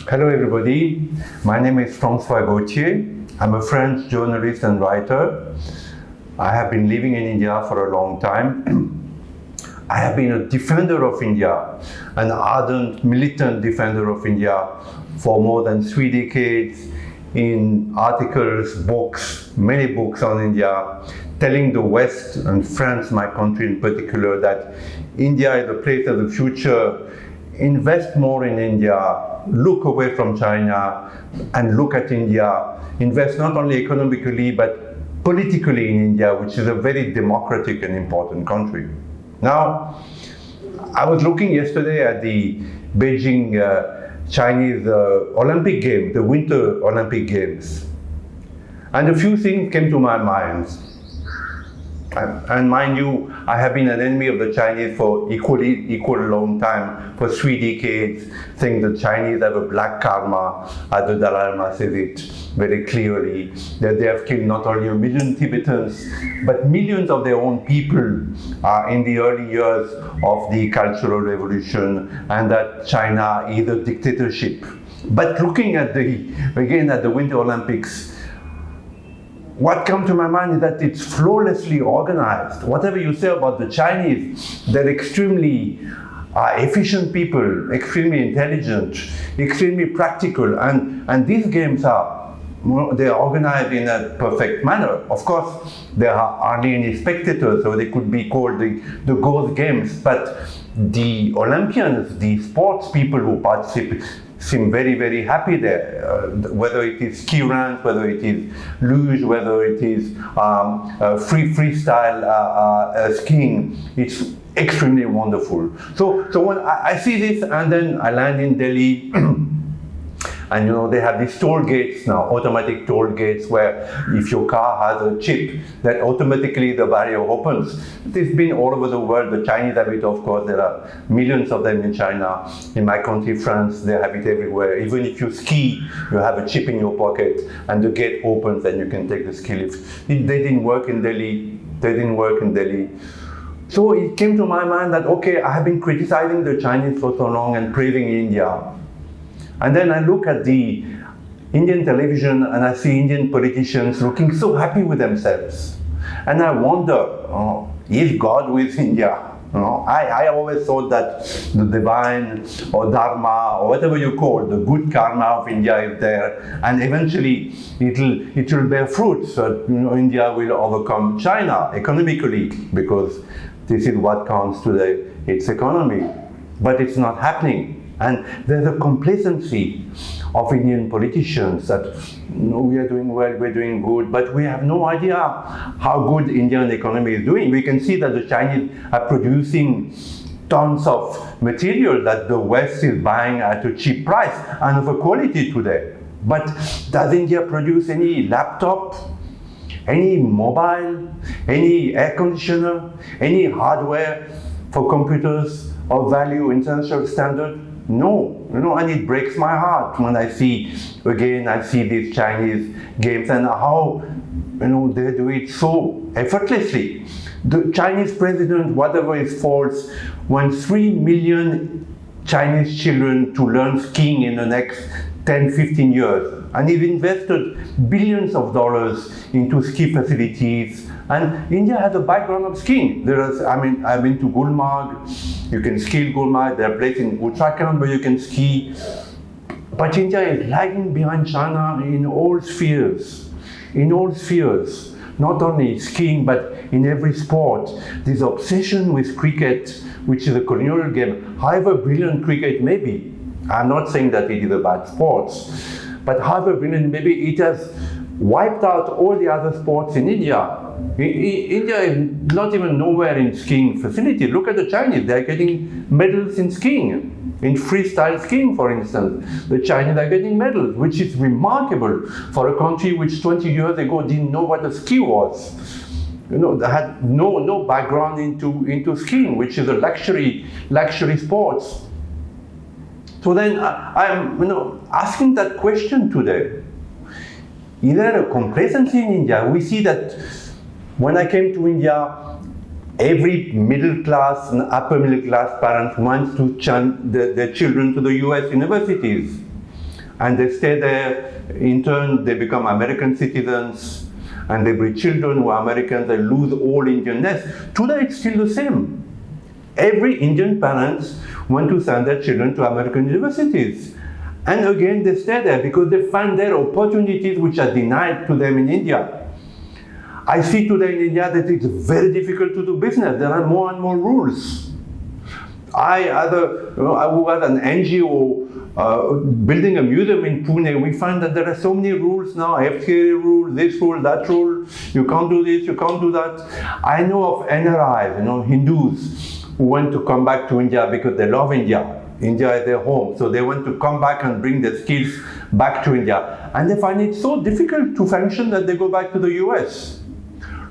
Hello everybody, my name is François Gauthier. I'm a French journalist and writer. I have been living in India for a long time. I have been a defender of India, an ardent militant defender of India for more than 3 decades in articles, books, many books on India, telling the West and France, my country in particular, that India is the place of the future. Invest more in India, look away from China and look at India. Invest not only economically but politically in India, which is a very democratic and important country. Now, I was looking yesterday at the Beijing Chinese Olympic Games, the Winter Olympic Games, and a few things came to my mind. And mind you, I have been an enemy of the Chinese for equal long time, for 3 decades, think the Chinese have a black karma, as the Dalai Lama says it very clearly, that they have killed not only 1 million Tibetans, but millions of their own people in the early years of the Cultural Revolution, and that China is a dictatorship. But looking at again at the Winter Olympics, what comes to my mind is that it's flawlessly organized. Whatever you say about the Chinese, they're extremely efficient people, extremely intelligent, extremely practical, and these games they're organized in a perfect manner. Of course, there are hardly any spectators, so they could be called the ghost games, but the Olympians, the sports people who participate, seem very, very happy there. Whether it is ski runs, whether it is luge, whether it is freestyle skiing, it's extremely wonderful. So when I see this, and then I land in Delhi, and you know, they have these toll gates now, automatic toll gates, where if your car has a chip, that automatically the barrier opens. It's been all over the world. The Chinese have it, of course. There are millions of them in China. In my country, France, they have it everywhere. Even if you ski, you have a chip in your pocket, and the gate opens, and you can take the ski lift. They didn't work in Delhi. They didn't work in Delhi. So it came to my mind that, okay, I have been criticizing the Chinese for so long and praising India. And then I look at the Indian television and I see Indian politicians looking so happy with themselves. And I wonder, is God with India? I always thought that the divine or dharma or whatever you call the good karma of India is there, and eventually it will bear fruit. So India will overcome China economically, because this is what counts today, its economy. But it's not happening. And there's a complacency of Indian politicians that we are doing well, we're doing good, but we have no idea how good Indian economy is doing. We can see that the Chinese are producing tons of material that the West is buying at a cheap price and of a quality today. But does India produce any laptop, any mobile, any air conditioner, any hardware for computers of value, international standard? No, and it breaks my heart when I see these Chinese games and how, they do it so effortlessly. The Chinese president, whatever his faults, wants 3 million Chinese children to learn skiing in the next 10, 15 years. And he's invested billions of dollars into ski facilities. And India has a background of skiing. I've been to Gulmarg. You can ski in Gulmarg. There are places in Uttarakhand where you can ski. But India is lagging behind China in all spheres. In all spheres. Not only skiing, but in every sport. This obsession with cricket, which is a colonial game, however brilliant cricket may be. I'm not saying that it is a bad sport, but however brilliant maybe, it has wiped out all the other sports in India. India is not even nowhere in skiing facility. Look at the Chinese, they're getting medals in skiing. In freestyle skiing, for instance, the Chinese are getting medals, which is remarkable for a country which 20 years ago didn't know what a ski was. They had no background into skiing, which is a luxury sports. So then I'm asking that question today. Is there a complacency in India? We see that when I came to India, every middle class and upper middle class parent wants to send their children to the US universities. and they stay there. In turn, they become American citizens, and they breed children who are Americans. They lose all Indianness. Today, it's still the same. Every Indian parents want to send their children to American universities. And again, they stay there because they find their opportunities which are denied to them in India. I see today in India that it's very difficult to do business. There are more and more rules. I was an NGO building a museum in Pune. We find that there are so many rules now, FCA rule, this rule, that rule. You can't do this, you can't do that. I know of NRIs, Hindus, who want to come back to India because they love India. India is their home, so they want to come back and bring their skills back to India. And they find it so difficult to function that they go back to the US.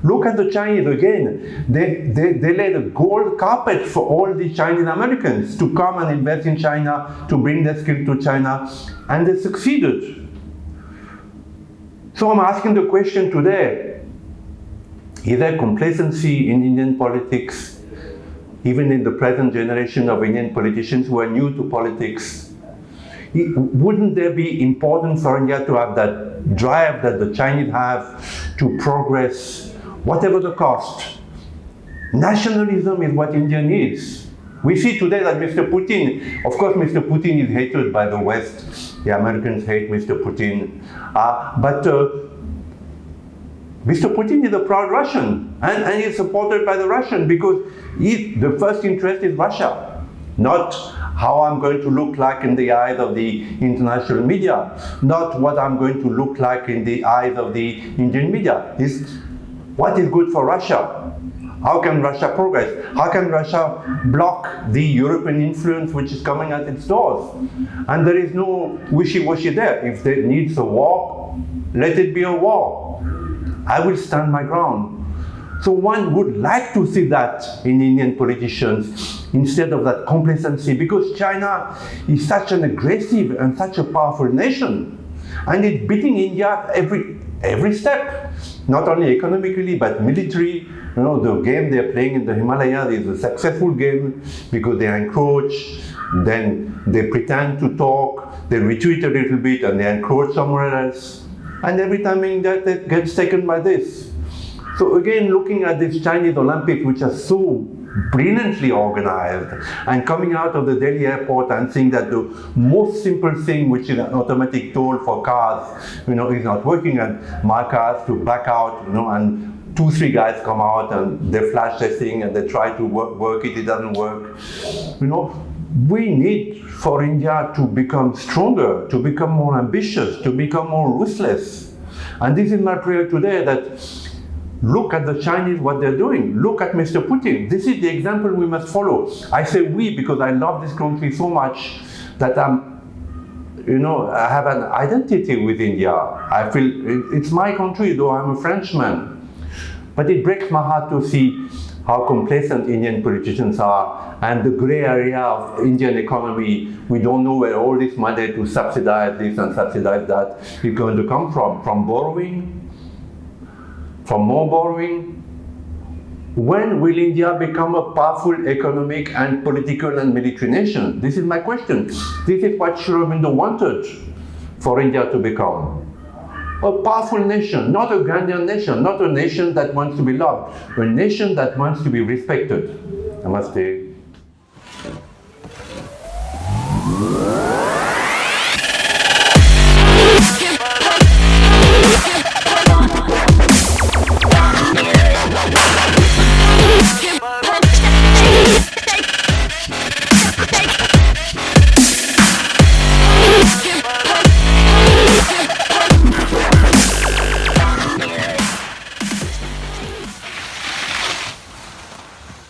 Look at the Chinese again. They laid a gold carpet for all the Chinese Americans to come and invest in China, to bring their skills to China, and they succeeded. So I'm asking the question today, is there complacency in Indian politics? Even in the present generation of Indian politicians who are new to politics, wouldn't there be important for India to have that drive that the Chinese have to progress, whatever the cost? Nationalism is what India needs. We see today that Mr. Putin, of course Mr. Putin is hated by the West. The Americans hate Mr. Putin. But Mr. Putin is a proud Russian, and he's supported by the Russian because the first interest is Russia, not how I'm going to look like in the eyes of the international media, not what I'm going to look like in the eyes of the Indian media. It's what is good for Russia. How can Russia progress? How can Russia block the European influence which is coming at its doors? And there is no wishy-washy there. If there needs a war, let it be a war. I will stand my ground. So one would like to see that in Indian politicians instead of that complacency, because China is such an aggressive and such a powerful nation, and it's beating India every step, not only economically but militarily. The game they're playing in the Himalayas is a successful game because they encroach, then they pretend to talk, they retreat a little bit and they encroach somewhere else. And every time that gets taken by this. So again, looking at this Chinese Olympics, which are so brilliantly organized, and coming out of the Delhi airport and seeing that the most simple thing, which is an automatic toll for cars, is not working, and my car has to back out, and 2-3 guys come out and they flash their thing and they try to work it doesn't work. We need for India to become stronger, to become more ambitious, to become more ruthless. And this is my prayer today, that look at the Chinese, what they're doing. Look at Mr. Putin. This is the example we must follow. I say we because I love this country so much that I have an identity with India. I feel it's my country, though I'm a Frenchman. But it breaks my heart to see how complacent Indian politicians are, and the gray area of Indian economy. We don't know where all this money to subsidize this and subsidize that is going to come from. From borrowing? From more borrowing? When will India become a powerful economic and political and military nation? This is my question. This is what Sri Aurobindo wanted for India to become. A powerful nation, not a Gandhian nation, not a nation that wants to be loved, a nation that wants to be respected. Namaste.